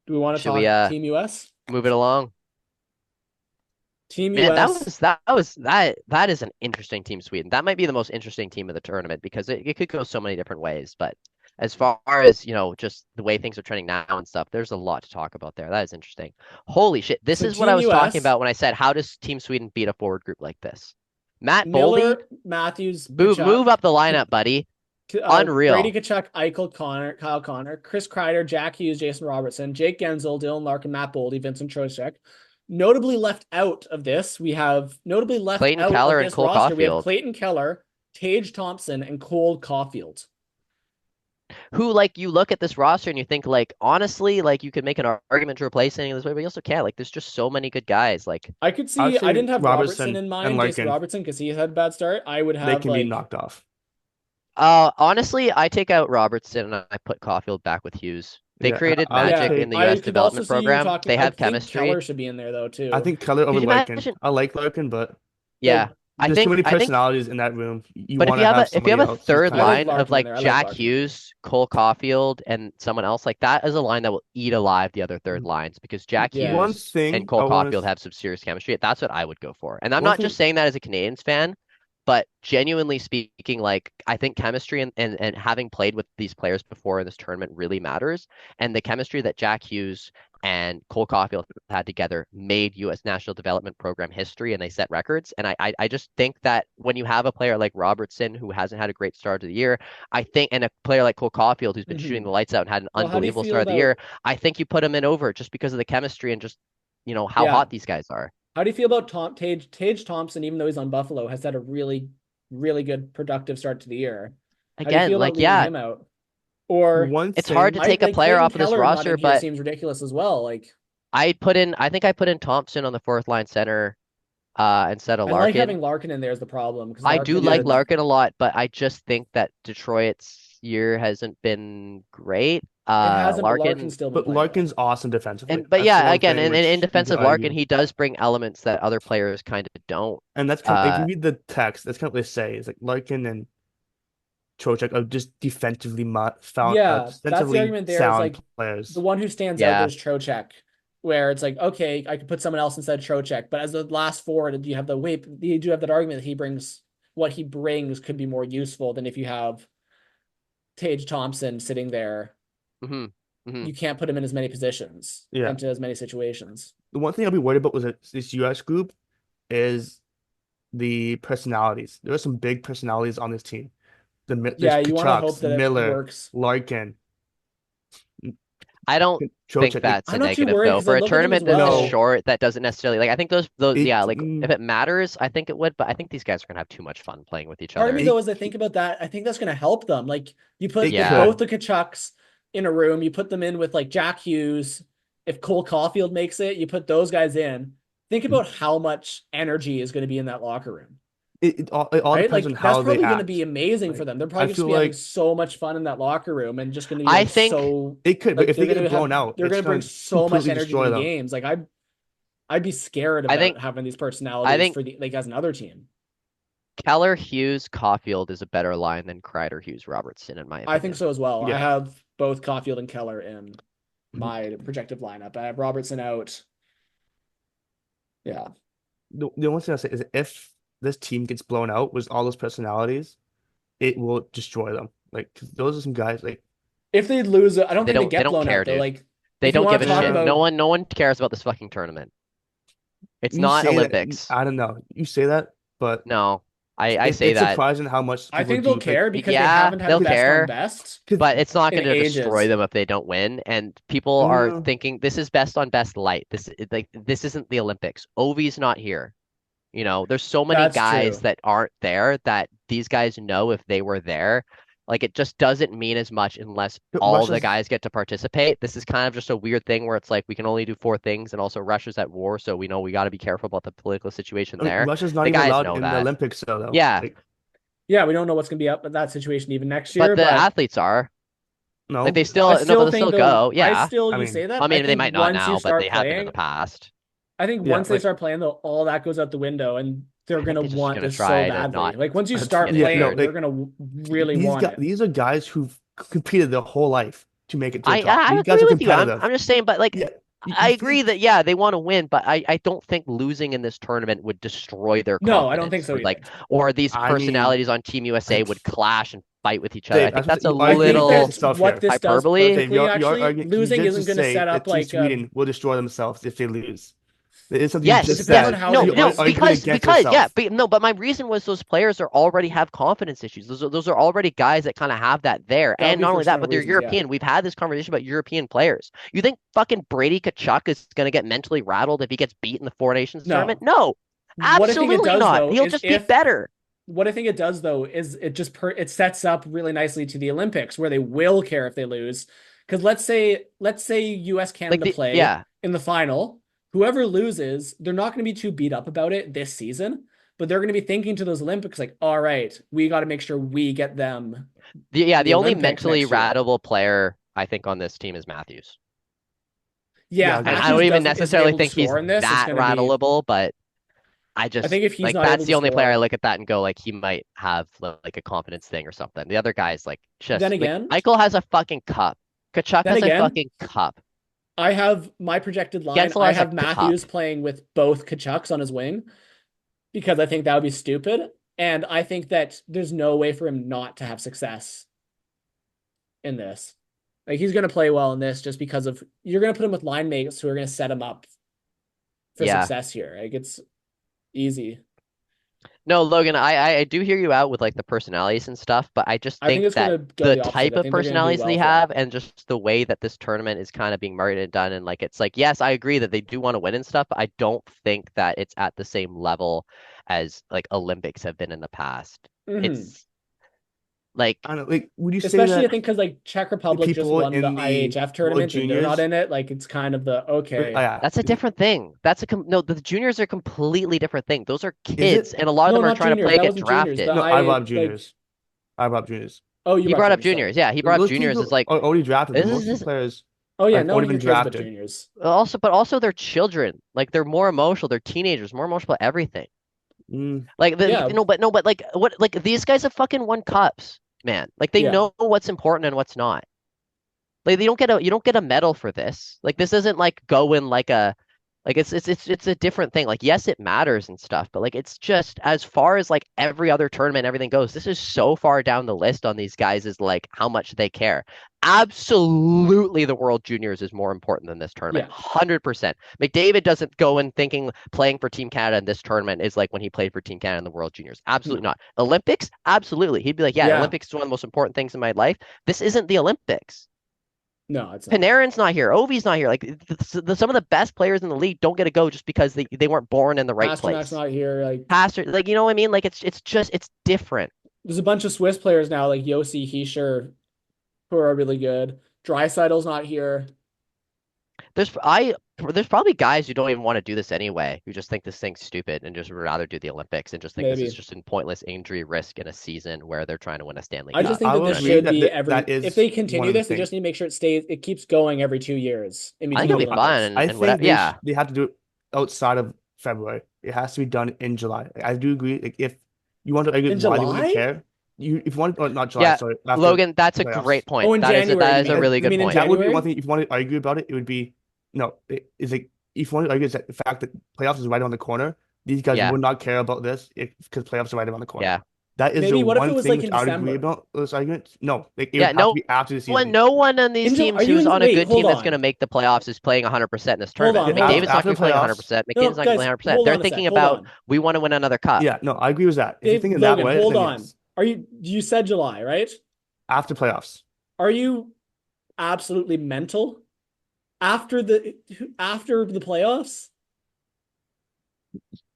Do we want to Should we talk Team US? move it along? Team Man, US. that is an interesting team, Sweden. That might be the most interesting team of the tournament because it could go so many different ways. But as far as, just the way things are trending now and stuff, there's a lot to talk about there. That is interesting. Holy shit. This So is what I Team was talking US, about when I said, how does Team Sweden beat a forward group like this? Matt Boldy, Miller, Matthews, move Kachuk, up the lineup, buddy. Brady Unreal. Kachuk, Eichel, Kyle Connor, Chris Kreider, Jack Hughes, Jason Robertson, Jake Gensel, Dylan Larkin, Matt Boldy, Vincent Trocheck. Notably left out of this, we have notably left Clayton out of Keller and this Cole roster, we have Caulfield. Clayton Keller, Tage Thompson, and Cole Caulfield. Who, like, you look at this roster and you think, like, honestly, like, you could make an argument to replace any of this way, but you also can't. Like, there's just so many good guys. Like, I could I would see, I say didn't have Robertson Robertson in and mind, Jason Larkin, Robertson, because he had a bad start. I would they have can be like, knocked off. honestly, I take out Robertson and I put Caulfield back with Hughes. They Yeah, created I would magic yeah, in take. the I U.S. could also development see you program. talking. They I have think Keller chemistry. should be in there though I too. think Keller Could over you Larkin. imagine? I like Larkin, but Yeah, there's too many I think personalities in that room. You But want to have if you somebody have a else who's third I kind of like line of Larkin in like there. I like Jack Larkin in there. Hughes, Cole Caulfield, and someone else, like that is a line that will eat alive the other third lines because Jack Yeah. one Hughes and thing Cole I want Caulfield to. have some serious chemistry. That's what I would go for. And I'm One not just thing, saying that as a Canadians fan, but genuinely speaking, like I think chemistry and having played with these players before in this tournament really matters. And the chemistry that Jack Hughes and Cole Caulfield had together made U.S. National Development Program history and they set records. And I just think that when you have a player like Robertson who hasn't had a great start of the year, I think, and a player like Cole Caulfield who's been shooting Hmm. the lights out and had an Well, how do you unbelievable feel start of the about? year, I think you put him in over just because of the chemistry and just, how Yeah. hot these guys are. How do you feel about Tage Thompson? Even though he's on Buffalo, has had a really, really good productive start to the year. How do you Again, feel about like, leaving yeah, him out? Or one it's hard to thing. I take a like player Clayton off of this Keller not roster, in here but seems ridiculous as well. Like I think I put in Thompson on the fourth line center instead of I like Larkin. having Larkin in there as the problem because I do Yeah, like Larkin. Larkin a lot, but I just think that Detroit's year hasn't been great. It hasn't, but Larkin's Larkin still been but playing well. Larkin's awesome defensively. and but That's the yeah, one again, thing in which you could defensive argue. Larkin, he does bring elements that other players kind of don't. And that's kind of, if you Uh, read the text, that's kind of what they say. It's like Larkin and Trocheck are just Yeah, that's the defensively argument there is sound like the players. one who stands out there yeah, is Trocheck, where it's like, okay, I could put someone else instead of Trocheck, but as the last forward, you have the wait, you do have that argument that he brings what he brings could be more useful than if you have Tage Thompson sitting there. hmm hmm You can't put him in as many positions Yeah. into as many situations. The one thing I'll be worried about with this US group is the personalities. There are some big personalities on this team. There's Yeah, you want to hope Kachucks, that it Miller, works. Larkin, I don't think Trocheck. Like, that's a I'm not too negative worried though. because I For a look at them as tournament this well. no, short, that doesn't necessarily like. I think those it yeah, like if it matters, I think it would. But I think these guys are gonna have too much fun playing with each Part of me other. though, it as I think about that, I think that's going to help them. Like you put it if Yeah. both could. the Kachucks in a room, you put them in with like Jack Hughes. If Cole Caulfield makes it, you put those guys in. Think about how much energy is going to be in that locker room, It all right? depends on Like that's how they probably going to be act. amazing for Like them. They're I probably just feel be having like so much fun in that locker room and just going to be I like think so it could, but like if they get blown out, they're it's going to bring gonna so much completely energy to destroy the them. games. Like I'd be scared I about think having these I personalities think for the like as another team. Keller, Hughes, Caulfield is a better line than Kreider, Hughes, Robertson, in my I think opinion. so as well. I Yeah. have both Caulfield and Keller in Mhm. my projected lineup. I have Robertson out. Yeah. The only thing I say is if this team gets blown out with all those personalities, it will destroy them. Like 'cause those are some guys like If they lose, I don't think they They get don't blown care, out though. dude. Like, They if you don't want give to a talk shit. uh, about, No one cares about this fucking tournament. It's you not say that. Olympics. I don't know. You say that, but No, I say it's that. surprising how much I people think they'll do like care because they Yeah, haven't had they'll best on care, best because but it's not in going to destroy ages. them if they don't win. And people are uh, thinking this is best on best light. This isn't the Olympics. Ovi's not here. There's so many That's guys true. that aren't there that these guys know if they were there. Like it just doesn't mean as much unless all the Russia's guys get to participate. This is kind of just a weird thing where it's like we can only do four things, and also Russia's at war, so we know we got to be careful about the political situation I mean, there. Russia's not The even guys allowed know in the that. Olympics though. Yeah, Like Yeah, we don't know what's gonna be up in that situation even next but year, the but athletes are like no, they I still no, but still they'll think still they'll. go. Yeah, I You mean say that. I I mean they think might not once you now, but they start have been in the playing, past. I think yeah, once they like start playing, though, all that goes out the window, and they're I think gonna they're just want gonna this so try to badly. not Like once you that's start get yeah, no, playing, injured. they're gonna really these want guys it. these are guys who've competed their whole life. to make it to the I top. I These guys agree are with you. I'm competitive. I'm just saying, but like Yeah, I you agree think that yeah, they want to win, but I don't think losing in this tournament would destroy their No, I don't think confidence, so or either. these I mean, personalities on Team USA would clash and fight with each other. I Dave, think that's a you are I arguing think against little that yourself what here. this does hyperbole. Dave, perfectly, you're actually, arguing. You losing just isn't to going to say set that up Team like Sweden will destroy themselves if they lose. It is something you it Yes, just depends yes, on said. how no, they You are no, lose. arguing against yourself. no, but my reason was those players are already have confidence issues. Those are already guys that kind of have that there. That would And be not for only that, external but they're reasons, yeah. European. We've had this conversation about European players. You think fucking Brady Kachuk is going to get mentally rattled if he gets beat in the Four Nations tournament? No. No, What I think it absolutely does not. though He'll is just be if better. what I think it does though is it sets up really nicely to the Olympics where they will care if they lose. Because let's say US Like Canada play yeah, in the final, whoever loses, they're not going to be too beat up about it this season, but they're going to be thinking to those Olympics like, all right, we got to make sure we get them to the the only Olympics mentally next year. ratable player I think on this team is Matthews. Yeah, Yeah, I if agree And with I you. don't Matthews even doesn't isn't necessarily able to think he's score in this, it's that going to be. rattleable, but I think if he's not that's able to the only player I score, look at that and go like he might have like a confidence thing or something. The other guys like then just like again, Michael has a fucking cup. Kachuk then has a again, fucking cup. I have my projected line. Gensel I has a have cup. Matthews playing with both Kachucks on his wing because I think that would be stupid. And I think that there's no way for him not to have success in this. Like he's going to play well in this just because of you're going to put him with line mates who are going to set him up for Yeah. success here. Like it's easy. No, Logan, I do hear you out with like the personalities and stuff, but I just I think think it's going that to go the the opposite. type I of think they're going to do personalities they well for him. have and just the way that this tournament is kind of being marketed and done and like it's like yes, I agree that they do want to win and stuff, but I don't think that it's at the same level as like Olympics have been in the past. Mm-hmm. It's like I don't know. Like, would you say Especially I that think because like Czech the Republic just people won the in the IHF World tournament and they're not Juniors, in it. Like it's kind of the okay. yeah, that's a different thing. No, the juniors are a completely different thing. Those are is kids, it? and a lot of No, them are not trying to juniors. play That get wasn't juniors. The drafted. No, I I brought like juniors. I brought juniors. oh you He brought brought up juniors, juniors. sorry. Yeah, he brought up Those kids juniors are as like already drafted. this Most is of the this players Oh yeah, have none already of your been kids but drafted. juniors. also they're children. Like they're more emotional. They're teenagers, more emotional about everything. Mm, Like Yeah, no, but like what like these guys have fucking won cups, man. Like they yeah. know what's important and what's not. Like they don't get a you don't get a medal for this. Like this isn't like going like a like it's a different thing. Like yes, it matters and stuff, but like it's just as far as like every other tournament, everything goes. This is so far down the list on these guys is like how much they care. Absolutely, the World Juniors is more important than this tournament. Yeah. 100%. McDavid doesn't go in thinking playing for Team Canada in this tournament is like when he played for Team Canada in the World Juniors. Absolutely No. not. Olympics? Absolutely. He'd be like, yeah, Yeah. Olympics is one of the most important things in my life. This isn't the Olympics. No, it's not. Panarin's not here. Ovi's not here. Like some of the best players in the league don't get to go just because they weren't born in the right Pasternak's place. not here. Like Pastor, like you know what I mean? Like it's just it's different. there's a bunch of Swiss players now, like Yossi Hischer, who are really good. Dreisaitl's not here. There's probably guys who don't even want to do this anyway, who just think this thing's stupid and just would rather do the Olympics and just think this is Maybe. just a pointless injury risk in a season where they're trying to win a Stanley I Cup. just think I that will this agree should that be that if is they one continue of the this, they things. just need to make sure it keeps going every 2 years in I think between it'll the be fun Olympics. I and think whatever. Yeah, they have to do it outside of February. It has to be done in July. I do agree. Like, if you want to argue In why they wouldn't July? care, if you want, not July, yeah. sorry, after Logan, that's a playoffs. great point. Oh, in January, That you is a mean? really You good mean in point. That would be January? one thing. If you want to argue about it, it would be no. It's like if you want to argue is that the fact that playoffs is right around the corner. These guys Yeah, would not care about this because playoffs are right around the corner. yeah, That is the Maybe what if it one was thing like which in I would agree December? about those arguments. No, like it would yeah. have to be after the season. No one on these Are teams you who's in on a wait, good hold team that's going to on. make the playoffs is playing 100% in this Hold tournament. on, hold McDavid's on. not After going to be playing playoffs, 100%. No, McKinnon's not going to guys, play 100%. hold They're on a thinking sec. Hold about on. we want to win another cup. yeah, no, I agree with that. If you're Dave, thinking that Logan, way, hold then on. yes. You said July, right? After playoffs. Are you absolutely mental? After the playoffs?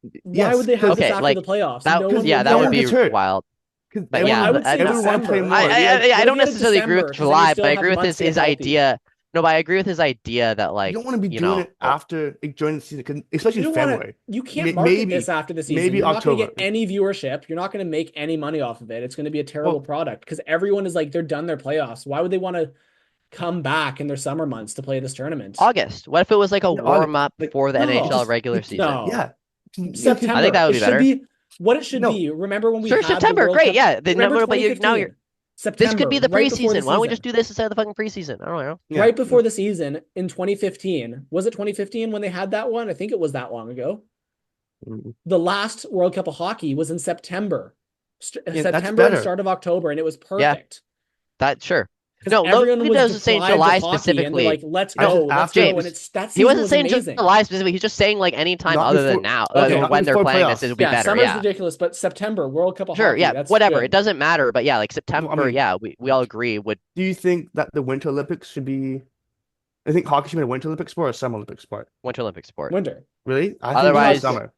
Why Yes, would they have because this Okay, after like the playoffs? that. No one Yeah, would that no would one care. be gets hurt. wild. Because But yeah, I would say everyone want to play December. more. I don't What if you had necessarily agree with December? Because then you July, but still I have agree with months to get his healthy. idea. No, but I agree with his idea that You like, don't want to be you doing know, it after like, during the season, 'cause especially You in don't want to. February. You can't market this Maybe, after the season. maybe You're not going to October. get any viewership. You're not going to make any money off of it. It's going to be a terrible Well, product because everyone is like they're done their playoffs. Why would they want to come back in their summer months to play this tournament? August. What if it was like a in warm August, up like for the No, NHL regular season? no. yeah, I think September. that would It be should better. be what it should no, be. Remember when we Sure, had the September. World Great. Cup? Yeah. Remember But now 2015? This could be the right before the preseason. Why don't we season. just do this instead of the fucking preseason? I don't know. Yeah. Right before the season in 2015. Was it 2015 when they had that one? I think it was that long ago. Mhm. The last World Cup of Hockey was in September. Yeah, that's September and better. start of October, and it was Yeah. perfect. That sure. Because No, everyone Logan was was saying deprived July of hockey, and they're like, specifically. let's I said go, let's after go. James, And it's that He season wasn't was saying amazing. July specifically. He's just saying like any time Not other before- than now, Okay. not when they're before playing this, playoffs. it would be Yeah, better. summer's Yeah. ridiculous, but September, World Cup of Sure, Hockey, yeah, that's whatever. good. It doesn't matter, but yeah, like September, mean- yeah, we all agree would. Do you think that the Winter Olympics should be? I think hockey should be a Winter Olympic sport or a Summer Olympic sport. Winter Olympic sport. Winter. Really? I think it should be Otherwise, summer.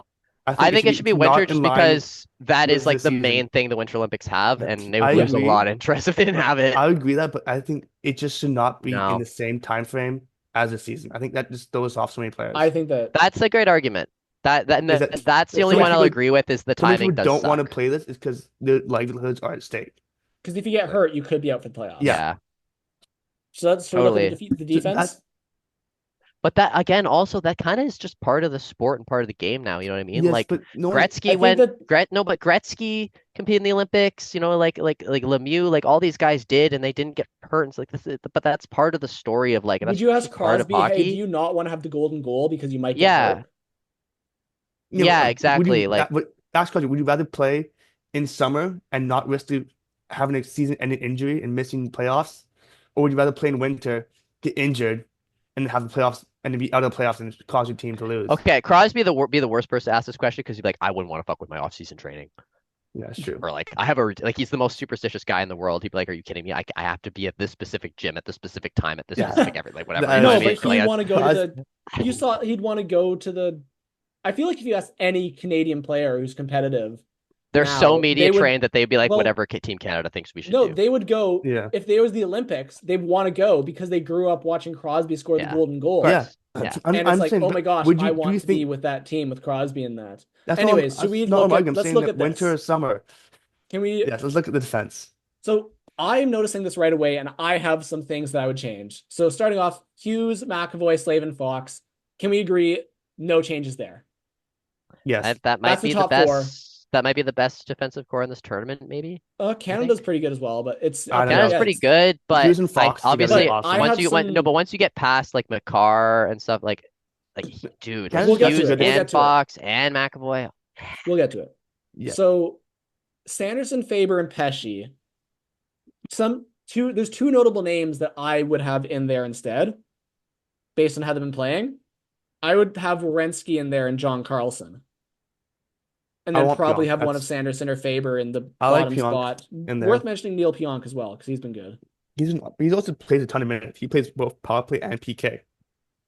I think it should be winter not just in line because that with is like the the season. main thing the Winter Olympics have, and they would I lose a agree. lot of interest if they didn't have it. I would agree that, but I think it just should not be in No. the same time frame as a season. I think that just throws off so many players. I think that That's a great argument. That's the only so one I'll people- agree with is the so many timing people does don't want to suck. play this is because their livelihoods are at stake. because if you get hurt, you could be out for the playoffs. Yeah. So that's sort of Totally. the defense. But that again, also that kind of is just part of the sport and part of the game now. You know what I mean? Yes, Like but no one, Gretzky think went that- but Gretzky competed in the Olympics. You know, like Lemieux, like all these guys did, and they didn't get hurt. And it's like this, but that's part of the story of like. Would That's you ask just part of Crosby, hey, hockey. do you not want to have the golden goal because you might get Yeah. hurt? Yeah, would exactly, you, like- last question, would you rather play in summer and not risk having a season-ending injury and missing playoffs, or would you rather play in winter, get injured, and have the playoffs and then be out of the playoffs and cause your team to lose? Okay, Crosby be the worst person to ask this question because he'd be like, I wouldn't want to fuck with my off-season training, Yeah, that's true. or like I have like he's the most superstitious guy in the world. He'd be like, Are you kidding me? I have to be at this specific gym at this specific time at this Yeah. specific everything, like whatever. I You know No, what I mean? but he'd Like, want to go Cros- to the. You saw he'd want to go to the. I feel like if you ask any Canadian player who's competitive, they're so now, media they would- trained that they'd be like, well, whatever Team Canada thinks we should no, do. they would go. Yeah. If there was the Olympics, they'd want to go because they grew up watching Crosby score the Yeah. golden goal. Of Yeah. course. Yeah. And it's like, saying, oh my but gosh, would you, I do want you to be think with that team with Crosby in that. that's Anyways, not, should we that's not look my at- argument. I'm let's saying look that at this. winter or summer. Can we? Yes, let's look at the defense. So I'm noticing this right away, and I have some things that I would change. So starting off, Hughes, McAvoy, Slavin, Fox. Can we agree? No changes there. Yes. That might That's the be top best. four. That might be the best defensive core in this tournament, maybe. Canada's pretty good as well, but it's I don't know. Canada's yeah, pretty it's- good, but Hughes and Fox together obviously are awesome. I once have you some- but once you get past like McCarr and stuff dude, Canada's We'll get Hughes to it. We'll and get to it. Fox and McAvoy. We'll get to it. Yeah. So Sanderson, Faber, and Pesci. There's two notable names that I would have in there instead, based on how they've been playing. I would have Werenski in there and John Carlson. And I then want probably Pionk. have one of That's- Sanderson or Faber in the I like bottom Pionk spot. in there. Worth mentioning Neil Pionk as well, because he's been good. He's also plays a ton of minutes. He plays both power play and PK.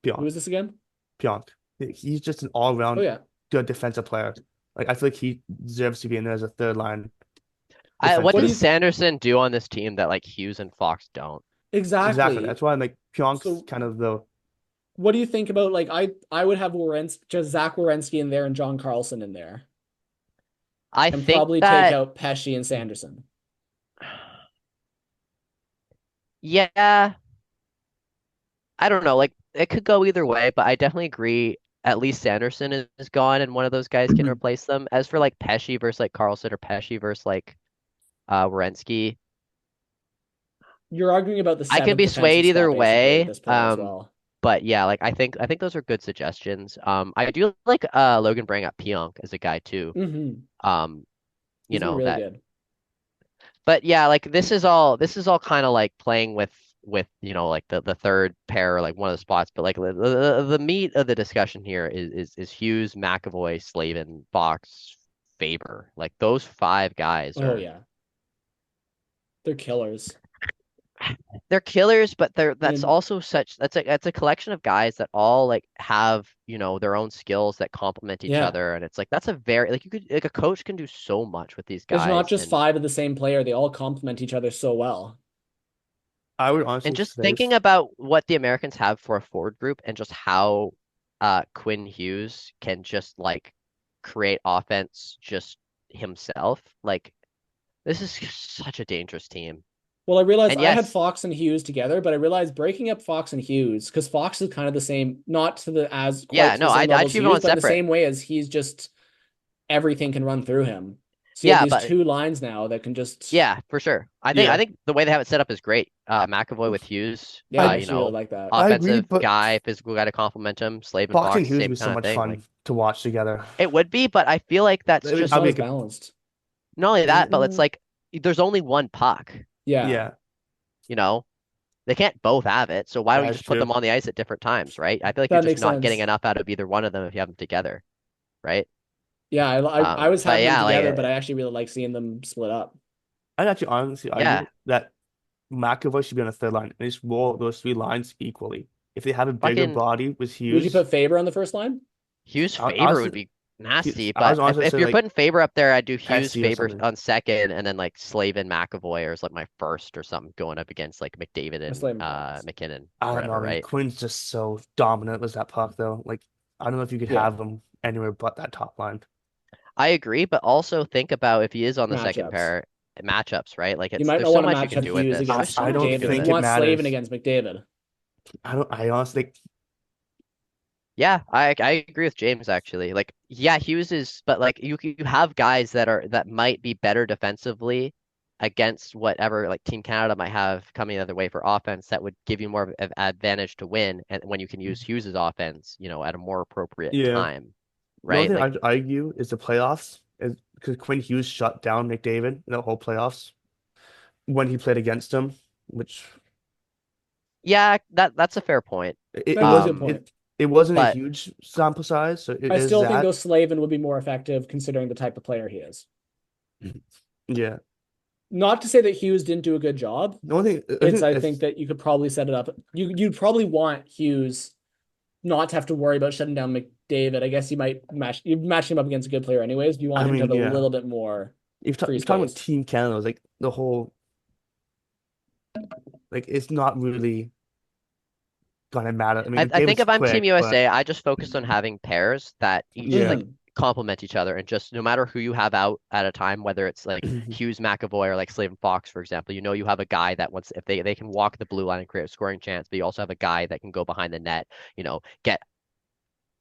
Who Pionk. is this again? Pionk. He's just an all-around Oh yeah. good defensive player. Like I feel like he deserves to be in there as a third line. What defenseman. do you- does Sanderson do on this team that like Hughes and Fox don't? Exactly. That's why I'm like Pionk's So- kind of the What do you think about like I would have just Zach Werenski in there and John Carlson in there. I And think probably that take out Pesci and Sanderson. yeah. I don't know. Like it could go either way, but I definitely agree. At least Sanderson is gone, and one of those guys can Mhm. replace them. As for like Pesci versus like Carlson or Pesci versus like Werenski, You're arguing about the I can seventh be defensive swayed spot, either basically, way, at this point as um, well. but yeah, like I think those are good suggestions. I do like Logan bringing up Pionk as a guy too. Mm-hmm. You He's been know really that. good. But yeah, like this is all kind of like playing with like the third pair or like one of the spots, but like the meat of the discussion here is Hughes, McAvoy, Slavin, Fox, Faber. Like those five guys Oh are yeah. They're killers. they're killers, but that's And- also that's a collection of guys that all like have their own skills that complement each Yeah. other, and it's like that's a very like you could like a coach can do so much with these guys. There's not just and- five of the same player. They all complement each other so well. I would honestly And just say thinking about what the Americans have for a forward group and just how Quinn Hughes can just like create offense just himself, like this is such a dangerous team. Well, I realized And I had yes- Fox and Hughes together, but I realized breaking up Fox and Hughes, because Fox is kind of the same, not to the as quite Yeah, to no, the same I'd level as keep Hughes, them but in the separate. same way as he's just everything can run through him. So you have Yeah, these but two lines now that can just. yeah, for sure. I Yeah, think the way they have it set up is great. McAvoy with Hughes, Yeah, I I you actually really know, like that. I agree, offensive but guy, physical guy to complement him. Slave and Fox and Fox, Hughes would same be so kind of much thing. fun Like to watch together. it would be, but I feel like that's It would It's just not probably as like balanced. not only that, but it's a, like there's only one puck, Yeah, yeah, you know? They can't both have it, so why don't you that's just put them true. on the ice at different times, right? I feel like you're that just makes not getting sense. enough out of either one of them if you have them together, right? Yeah, I was But having them yeah, like together, but I actually really like seeing them split up. I'd actually honestly yeah, argue that McAvoy should be on the third line and just roll those three lines equally. If they have a bigger fucking body with Would you Hughes, put Faber on the first line? Hughes Faber would honestly, be nasty, I but was honestly if say you're like putting Faber up there, I'd do Hughes Pesty or Faber something. on second, and then like Slavin McAvoy or is like my first or something going up against like McDavid Or and Slavin Fox? McKinnon I or don't know. whatever, I mean, right? Quinn's just so dominant with that puck, though. Like, I don't know if you could Yeah, have him anywhere but that top line. I agree, but also think about if he is on the second matchups. pair matchups, right? Like You it's might there's not so want to much you match can up do with Hughes this. There's against so I much you don't can do McDavid. with You think it. it want Slavin matters. against McDavid. I honestly, Yeah, I agree with James actually. Like, yeah, Hughes is, but like you have guys that might be better defensively against whatever like Team Canada might have coming the other way for offense that would give you more of an advantage to win, and when you can use Hughes's offense, at a more appropriate yeah. time, The only right? thing Like, I'd argue is the playoffs, is because Quinn Hughes shut down McDavid in the whole playoffs when he played against him, which yeah, that's a fair point. it, it That is a good wasn't Um, point. it wasn't a but huge sample size, so it I is still think though that. Slavin would be more effective considering the type of player he is. Yeah. Not to say that Hughes didn't do a good job. The only thing I It's think I think it's that you could probably set it up. You'd probably want Hughes not to have to worry about shutting down McDavid. I guess you match him up against a good player anyways. You I want him to have mean, a yeah. little bit more free You're talking about space. Team Canada, it was like the whole like it's not really gonna matter. I mean, I think David's if I'm Team quick, but USA, I just focus on having pairs that each yeah. like Mhm. complement each other, and just no matter who you have out at a time, whether it's like Hughes McAvoy or like Slavin Fox, for example, you have a guy that once if they can walk the blue line and create a scoring chance, but you also have a guy that can go behind the net, get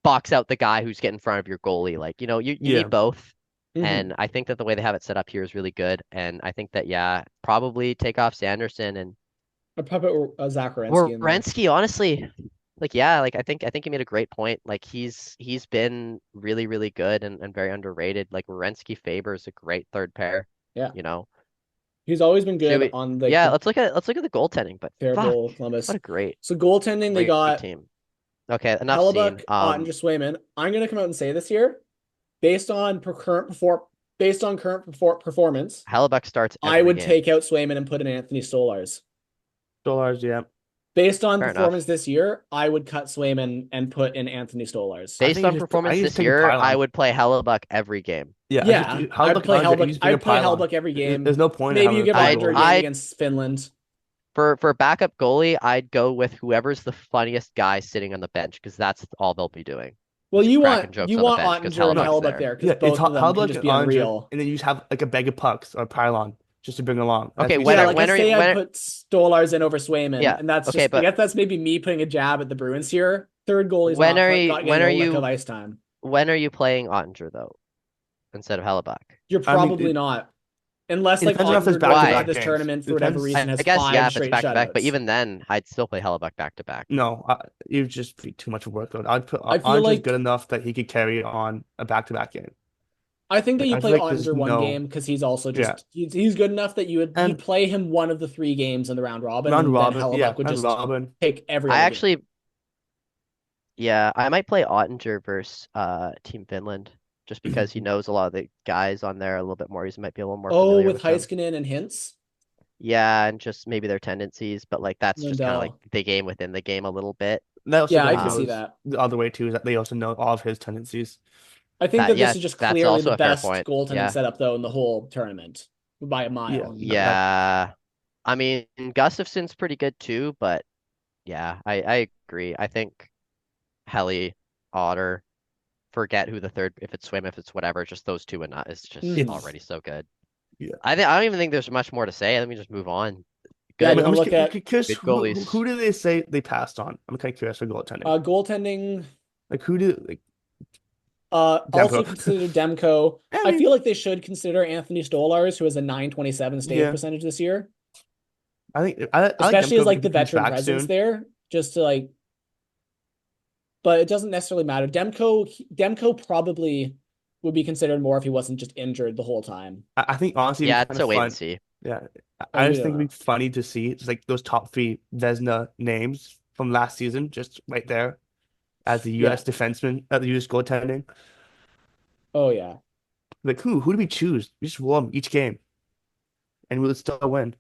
box out the guy who's getting in front of your goalie. Like, you need Yeah. both. Mhm. And I think that the way they have it set up here is really good. And I think that, yeah, probably take off Sanderson and I'd probably put Zach Werenski in there. Werenski, honestly, like yeah, like I think you made a great point. Like he's been really, really good and very underrated. Like Werenski Faber is a great third pair, Yeah, you know. he's always been Should good we on like yeah, the let's look at the goaltending, but fuck, Faribault what Columbus. a great, So goaltending, they great got team. Okay, enough scene. Hellebuck, Ottinger, Swayman. I'm gonna come out and say this here, based on current performance, Hellebuck starts I every would game. take out Swayman and put in Anthony Stolars. Dollars, yeah. Based on Fair performance enough. this year, I would cut Swayman and put in Anthony Stolars. Based on I performance think you just this take a year, I pylon. would play Hellebuck every game. Yeah, I just Yeah, Hellbuck and Andre, you just bring a I'd play pylon. Hellbuck every There's game. no point in Maybe having you a give third I'd Ottinger a goalie. game I'd against Finland. for backup goalie, I'd go with whoever's the funniest guy sitting on the bench because that's all they'll be doing. Well, Is cracking jokes you on the want bench because Ottinger and No, Hellebuck's Hellebuck there. there because yeah, it's both of them can Hellbuck just and be Andre, unreal. and then you just have like a bag of pucks or a pylon just to bring along. That's Okay, what you when Yeah, are, say. like I when are say, I'd when are, put Stolars in over Swayman, yeah, and that's okay, just I but guess that's maybe me putting a jab at the Bruins here. Third goalie's not when getting are a lick of you ice time. when are you playing Ottinger though instead of Hellebuck? You're I mean, probably not, unless it like depends on if there's Ottinger goes into Why? back-to-back this games. tournament It for whatever depends. reason I has guess yeah, five if it's straight back to back, but shutouts. even then, I'd still play Hellebuck back to back. No, you'd just be too much workload. I'd put I feel Andre's good like enough that he could carry on a back-to-back game. I think that Like you I feel play like there's Ottinger one no, game because he's also yeah, just he's good enough that you'd and play him one of the three games in the round robin, round and then robin, yeah, Hellebuck would round just robin. take every I other game. actually, yeah, I might play Ottinger versus Team Finland just because he knows a lot of the guys on there a little bit more. He might be a little more Oh, familiar with with them. Heiskanen and Hintz, Yeah, and just maybe their tendencies, but like that's just kind of like Lindell. the game within the game a little bit. That also Yeah, I like can see Um, goes that. the other way too, is that they also know all of his tendencies. I think that that this yeah, is just that's clearly also the a fair best point. goaltending Yeah. setup though in the whole tournament by a Yeah, mile. Yeah. I mean, Gustafson's pretty good too, but yeah, I agree. I think Helly, Otter, forget who the third, if it's Swim, if it's whatever, just those two and not is just Mhm. already so good. yeah. I don't even think there's much more to say. Let me just move on. Yeah, I you mean, Good, I'm want to just look at curious good goalies. who do they say they passed on? I'm kind of curious for goaltending. goaltending. Like who do like Also Demko. consider Demko. I I mean, feel like they should consider Anthony Stolars, who has a 927 save yeah. percentage this year, I like especially as Demko like because the he comes veteran back presence soon. there, just to like. But it doesn't necessarily matter. Demko probably would be considered more if he wasn't just injured the whole time. I think honestly it'd Yeah, be kind it's of a wait and fun. see. Yeah. Oh, I you just don't think it'd know. be funny to see just like those top three Vesna names from last season, just right there as the Yeah. US defenseman, the US goaltending. Oh yeah. Like who do we choose? We just roll them each game and we'll still win.